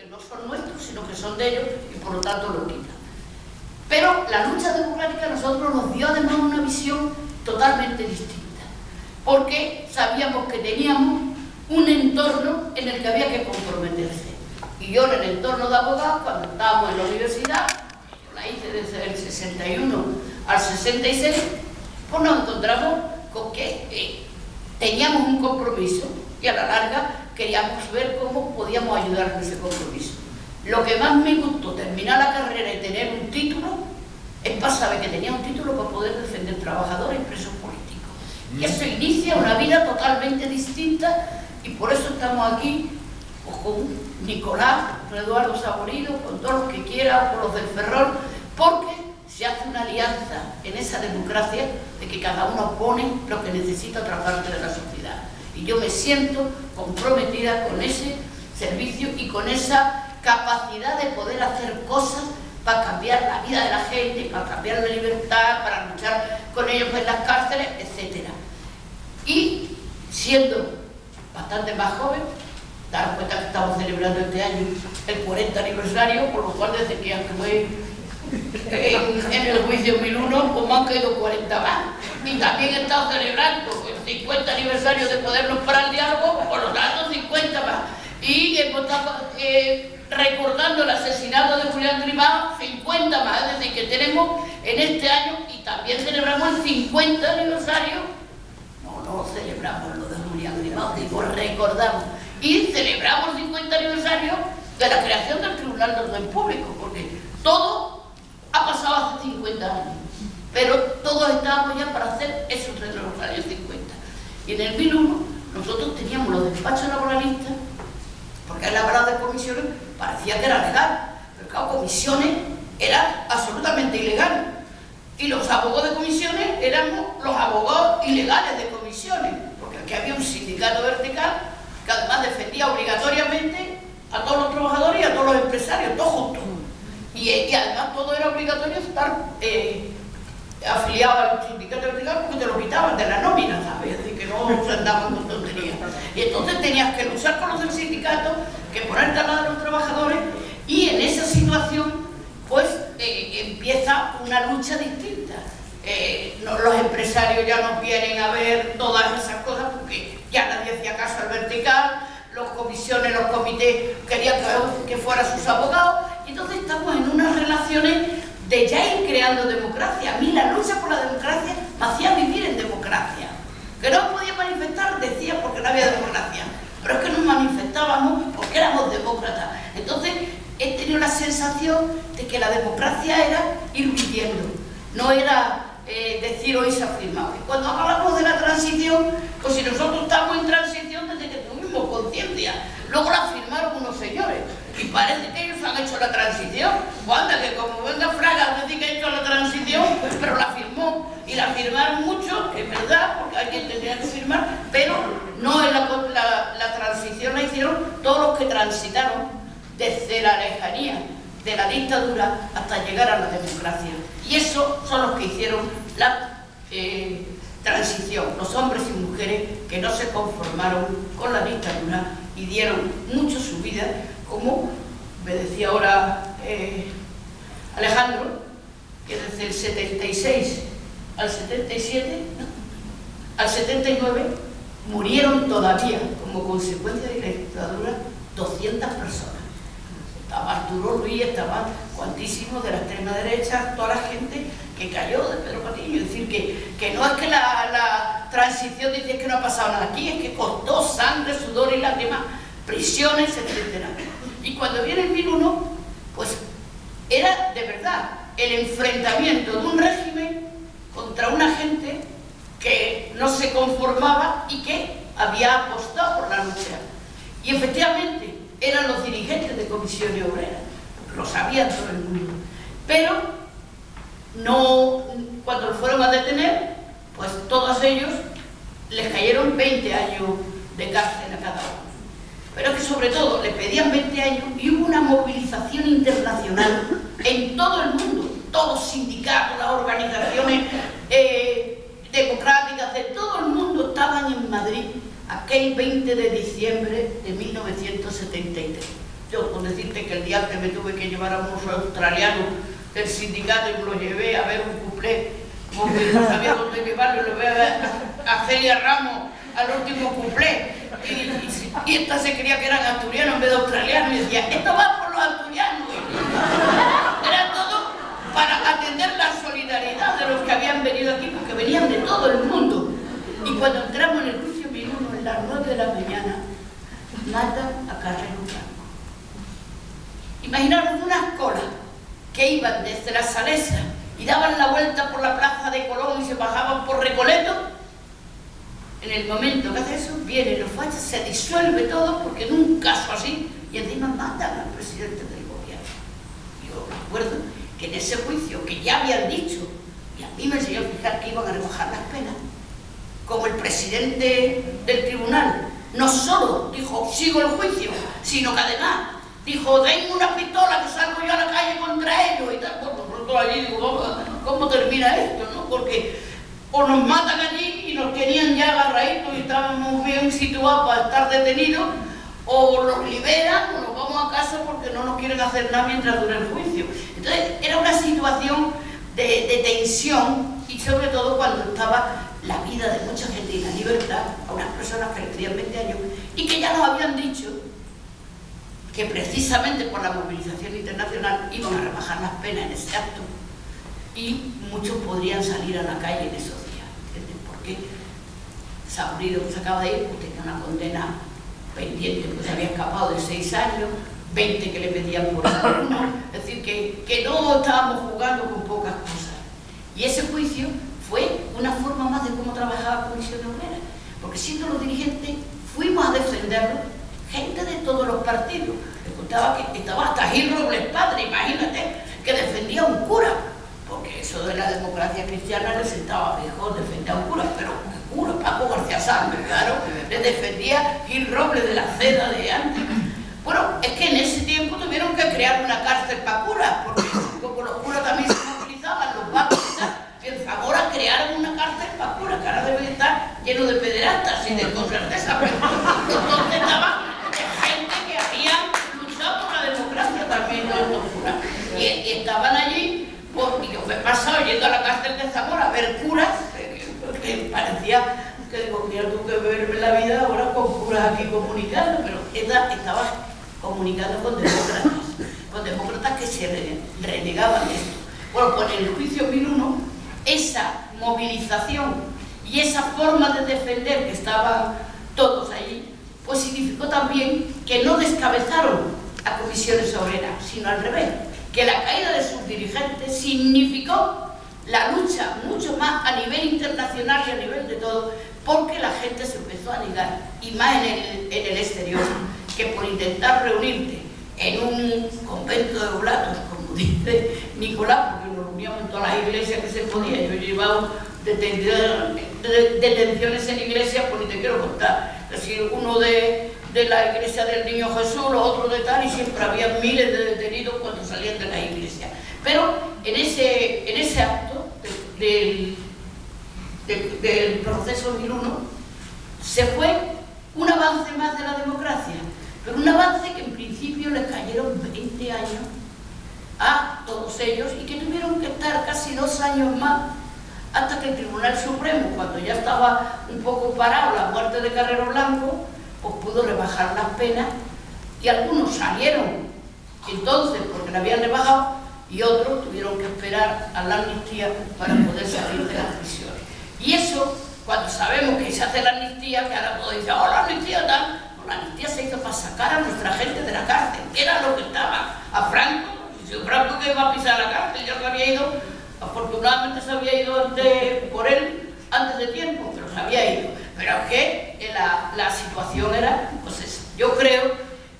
no son nuestros, sino que son de ellos, y por lo tanto lo quitan. Pero la lucha democrática a nosotros nos dio además una visión totalmente distinta, porque sabíamos que teníamos un entorno en el que había que comprometerse. Y yo en el entorno de abogados, cuando estábamos en la universidad, yo la hice desde el 61 al 66, pues nos encontramos con que teníamos un compromiso y a la larga queríamos ver cómo podíamos ayudar en ese compromiso. Lo que más me gustó terminar la carrera y tener un título es para saber que tenía un título para poder defender trabajadores y presos políticos. Y eso inicia una vida totalmente distinta y por eso estamos aquí pues, con Nicolás, con Eduardo Saborido, con todos los que quieran, con los del Ferrol, porque se hace una alianza en esa democracia de que cada uno pone lo que necesita otra parte de la sociedad. Y yo me siento comprometida con ese servicio y con esa capacidad de poder hacer cosas para cambiar la vida de la gente, para cambiar la libertad, para luchar con ellos en las cárceles, etc. Y siendo bastante más joven, daros cuenta que estamos celebrando este año el 40 aniversario, por lo cual desde que actué en el juicio 2001, pues me han caído 40 más. Y también he estado celebrando el 50 aniversario de Podernos para el Diálogo, por lo tanto 50 más. Y hemos estado recordando el asesinato de Julián Grimao, 50 más, es decir, que tenemos en este año, y también celebramos el 50 aniversario, no celebramos lo de Julián Grimao, digo, recordamos, y celebramos el 50 aniversario de la creación del Tribunal de Orden Público, porque todo ha pasado hace 50 años, pero todos estábamos ya para hacer eso entre los años 50. Y en el 2001 nosotros teníamos los despachos laboralistas, porque el hablado de comisiones parecía que era legal, pero claro, comisiones era absolutamente ilegal. Y los abogados de comisiones éramos los abogados ilegales de comisiones, porque aquí había un sindicato vertical que además defendía obligatoriamente a todos los trabajadores y a todos los empresarios, todos juntos. Y además todo era obligatorio estar afiliado al sindicato vertical porque te lo quitaban de la nómina, ¿sabes? Es decir, que no se andaban con tonterías. Y entonces tenías que luchar con los del sindicato, que ponerte al lado de los trabajadores, y en esa situación pues empieza una lucha distinta. Los empresarios ya no vienen a ver todas esas cosas porque ya nadie hacía caso al vertical, las comisiones, los comités querían que fueran sus abogados, y entonces estamos en unas relaciones de ya ir creando democracia. A mí la lucha por la democracia me hacía vivir en democracia. Que no podía manifestar, decía, porque no había democracia, pero es que nos manifestábamos porque éramos demócratas. Entonces he tenido la sensación de que la democracia era ir viviendo, no era decir hoy se ha firmado. Y cuando hablamos de la transición, pues si nosotros estamos en transición desde que tuvimos conciencia, luego la firmaron unos señores y parece que ellos han hecho la transición. Pues anda, que como venga Fraga a decir que ha hecho la transición, pero la firmó y la firmaron mucho, es verdad, porque alguien tendría que firmar, pero no en la transición la hicieron todos los que transitaron desde la lejanía de la dictadura hasta llegar a la democracia. Y esos son los que hicieron la transición, los hombres y mujeres que no se conformaron con la dictadura y dieron mucho su vida, como me decía ahora Alejandro, que desde el 76 al 77, ¿no? Al 79, murieron todavía como consecuencia de la dictadura 200 personas. Estaba Arturo Ruiz, estaba cuantísimo de la extrema derecha, toda la gente que cayó de Pedro Patiño. Es decir, que no es que la transición dice que no ha pasado nada aquí, es que costó sangre, sudor y lágrimas, prisiones, etc. Y cuando viene el 2001, pues era de verdad el enfrentamiento de un régimen contra una gente que no se conformaba y que había apostado por la lucha. Y efectivamente eran los dirigentes de comisiones obreras, lo sabían todo el mundo, pero no, cuando lo fueron a detener, pues todos ellos les cayeron 20 años de cárcel a cada uno. Pero es que sobre todo le pedían 20 años y hubo una movilización internacional en todo el mundo, todos los sindicatos, las organizaciones democráticas de todo el mundo estaban en Madrid aquel 20 de diciembre de 1973. Yo, con decirte que el día antes me tuve que llevar a un museo australiano del sindicato y me lo llevé a ver un cuplé, como que no sabía dónde llevarlo, lo voy a ver a Celia Ramos al último cuplé. Y esta se creía que eran asturianos en vez de australianos, y decía, esto va por los asturianos. Era todo para atender la solidaridad de los que habían venido aquí, porque venían de todo el mundo. Y cuando entramos en el juicio minuno, en las 9 de la mañana, matan a Carrero Blanco. Imaginaros unas colas que iban desde la Salesa y daban la vuelta por la plaza de Colón y se bajaban por Recoleto. En el momento que hace eso, vienen los fachas, se disuelve todo, porque en un caso así, y encima matan al presidente del gobierno. Yo recuerdo que en ese juicio, que ya habían dicho, y a mí me enseñó a fijar que iban a rebajar las penas, como el presidente del tribunal no solo dijo, sigo el juicio, sino que además dijo, denme una pistola que salgo yo a la calle contra ellos y tal. Por pronto allí digo, ¿cómo termina esto? ¿No? Porque o nos matan allí y nos tenían ya agarraditos y estábamos bien situados para estar detenidos, o los liberan o nos vamos a casa porque no nos quieren hacer nada mientras dura el juicio. Entonces era una situación de tensión, y sobre todo cuando estaba la vida de mucha gente y la libertad, a unas personas que tenían 20 años y que ya nos habían dicho que precisamente por la movilización internacional iban a rebajar las penas en ese acto, y muchos podrían salir a la calle en esos días, ¿entiendes? Porque Saurido, que se acaba de ir, pues tenía una condena pendiente, pues había escapado de 6 años, 20 que le pedían por uno, es decir, que no estábamos jugando con pocas cosas. Y ese juicio fue una forma más de cómo trabajaba la Comisión Obrera, porque siendo los dirigentes fuimos a defenderlo, gente de todos los partidos. Les contaba que estaba hasta Gil Robles padre, imagínate, que defendía a un cura, porque eso de la democracia cristiana le sentaba mejor defender a un cura, pero ¿qué cura? Paco García Sánchez, claro, le defendía Gil Robles de la Ceda de antes. Bueno, es que en ese tiempo tuvieron que crear una cárcel para curas, porque como los curas también se movilizaban, los bancos y tal, en Zamora crearon una cárcel para curas, que ahora debe estar lleno de pederastas y de cosas de esas, pero entonces estaba gente que había luchado por la democracia también, los curas, y estaban allí, y yo me he pasado yendo a la cárcel de Zamora a ver curas, que parecía que digo, mira tú que verme la vida ahora con curas aquí comunicando, pero estaba comunicando con demócratas que se renegaban de esto. Bueno, pues en el juicio 1001, esa movilización y esa forma de defender que estaban todos allí, pues significó también que no descabezaron a Comisiones Obreras, sino al revés, que la caída de sus dirigentes significó la lucha mucho más a nivel internacional y a nivel de todo, porque la gente se empezó a negar, y más en el exterior, que por intentar reunirte en un convento de oblatos, como dice Nicolás, porque nos reuníamos en todas las iglesias que se podía. Yo he llevado detenciones en iglesias, pues ni te quiero contar. Es decir, uno de la iglesia del Niño Jesús, los otros de tal, y siempre había miles de detenidos cuando salían de la iglesia. Pero en ese acto del proceso 1001 se fue un avance más de la democracia, pero un avance que en principio les cayeron 20 años a todos ellos, y que tuvieron que estar casi 2 años más hasta que el Tribunal Supremo, cuando ya estaba un poco parado la muerte de Carrero Blanco, pues pudo rebajar las penas, y algunos salieron entonces porque la habían rebajado, y otros tuvieron que esperar a la amnistía para poder salir de las prisiones. Y eso, cuando sabemos que se hace la amnistía, que ahora todos dicen, oh, la amnistía tal, pues la amnistía se hizo para sacar a nuestra gente de la cárcel, que era lo que estaba. A Franco, si Franco que iba a pisar la cárcel, ya se había ido, afortunadamente se había ido por él antes de tiempo, pero se había ido. Pero es que la situación era, pues eso. Yo creo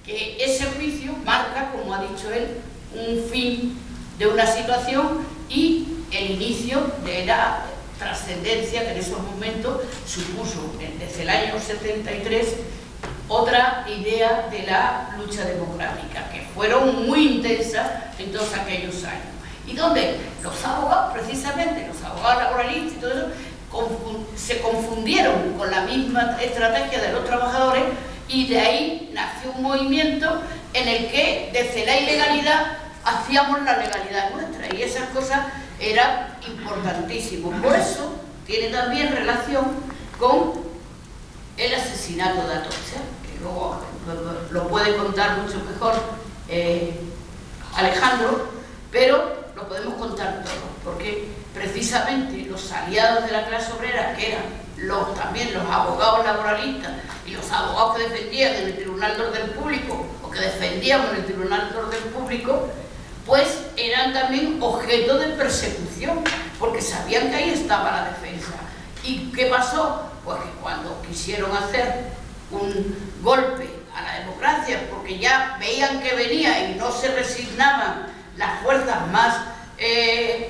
que ese juicio marca, como ha dicho él, un fin de una situación y el inicio de la trascendencia que en esos momentos supuso, desde el año 73, otra idea de la lucha democrática, que fueron muy intensas en todos aquellos años. Y donde los abogados, precisamente, los abogados laboralistas y todo eso, se confundieron con la misma estrategia de los trabajadores, y de ahí nació un movimiento en el que desde la ilegalidad hacíamos la legalidad nuestra, y esas cosas eran importantísimas. Por eso tiene también relación con el asesinato de Atocha, que luego lo puede contar mucho mejor Alejandro, pero lo podemos contar todos, porque precisamente los aliados de la clase obrera, que eran también los abogados laboralistas y los abogados que defendían en el Tribunal de Orden Público, o que defendíamos en el Tribunal de Orden Público, pues eran también objeto de persecución, porque sabían que ahí estaba la defensa. ¿Y qué pasó? Pues que cuando quisieron hacer un golpe a la democracia, porque ya veían que venía y no se resignaban las fuerzas más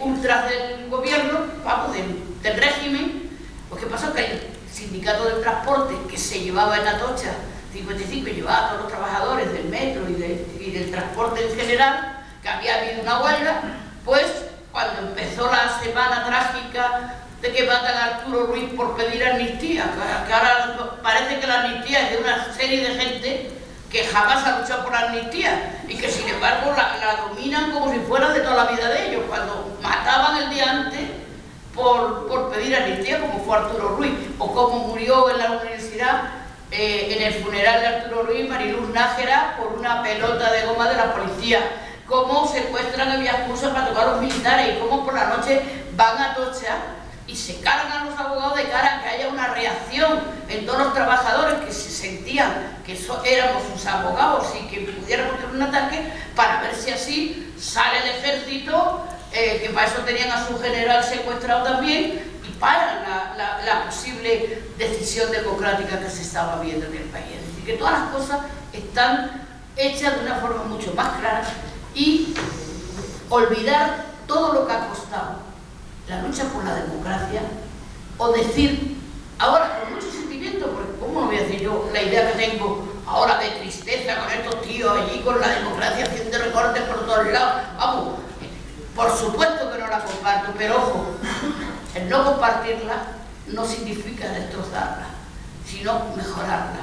ultras del gobierno, vamos, del régimen, pues ¿qué pasó? Que el sindicato del transporte, que se llevaba en Atocha 55, llevaba a todos los trabajadores del metro y del transporte en general, que había habido una huelga, pues cuando empezó la semana trágica de que matan a Arturo Ruiz por pedir amnistía, que ahora parece que la amnistía es de una serie de gente que jamás ha luchado por la amnistía y que sin embargo la dominan como si fuera de toda la vida de ellos, cuando mataban el día antes por pedir amnistía, como fue Arturo Ruiz, o como murió en la universidad en el funeral de Arturo Ruiz Mariluz Nájera por una pelota de goma de la policía, cómo secuestran a Villacusa para tocar a los militares y cómo por la noche van a Atocha y se cargan a los abogados de cara a que haya una reacción en todos los trabajadores que se sentían que éramos sus abogados y que pudiéramos tener un ataque, para ver si así sale el ejército, que para eso tenían a su general secuestrado también, y paran la posible decisión democrática que se estaba viendo en el país. Es decir, que todas las cosas están hechas de una forma mucho más clara, y olvidar todo lo que ha costado la lucha por la democracia, o decir, ahora con mucho sentimiento, porque ¿cómo no voy a decir yo la idea que tengo ahora de tristeza con estos tíos allí con la democracia haciendo recortes por todos lados? Vamos, por supuesto que no la comparto, pero ojo, el no compartirla no significa destrozarla, sino mejorarla.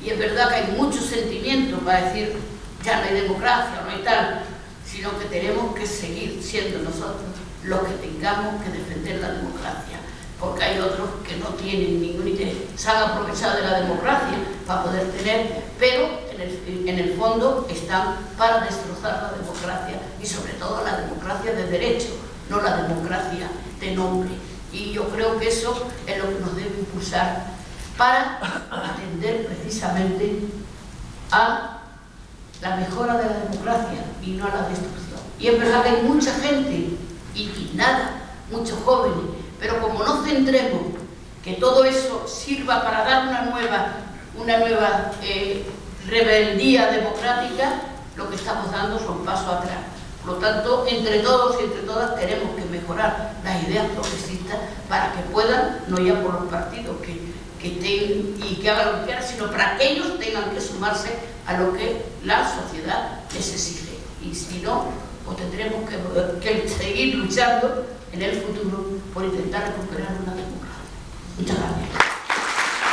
Y es verdad que hay mucho sentimiento para decir ya no hay democracia, no hay tal, sino que tenemos que seguir siendo nosotros los que tengamos que defender la democracia, porque hay otros que no tienen ningún interés, se han aprovechado de la democracia para poder tener, pero en el fondo están para destrozar la democracia, y sobre todo la democracia de derecho, no la democracia de nombre. Y yo creo que eso es lo que nos debe impulsar para atender precisamente a la mejora de la democracia y no a la destrucción. Y es verdad que hay mucha gente indignada, muchos jóvenes, pero como no centremos que todo eso sirva para dar una nueva rebeldía democrática, lo que estamos dando son pasos atrás. Por lo tanto, entre todos y entre todas tenemos que mejorar las ideas progresistas para que puedan, no ya por los partidos que estén y que hagan lo que quieran, sino para que ellos tengan que sumarse a lo que la sociedad les exige. Y si no, pues tendremos que seguir luchando en el futuro por intentar recuperar una democracia. Muchas gracias.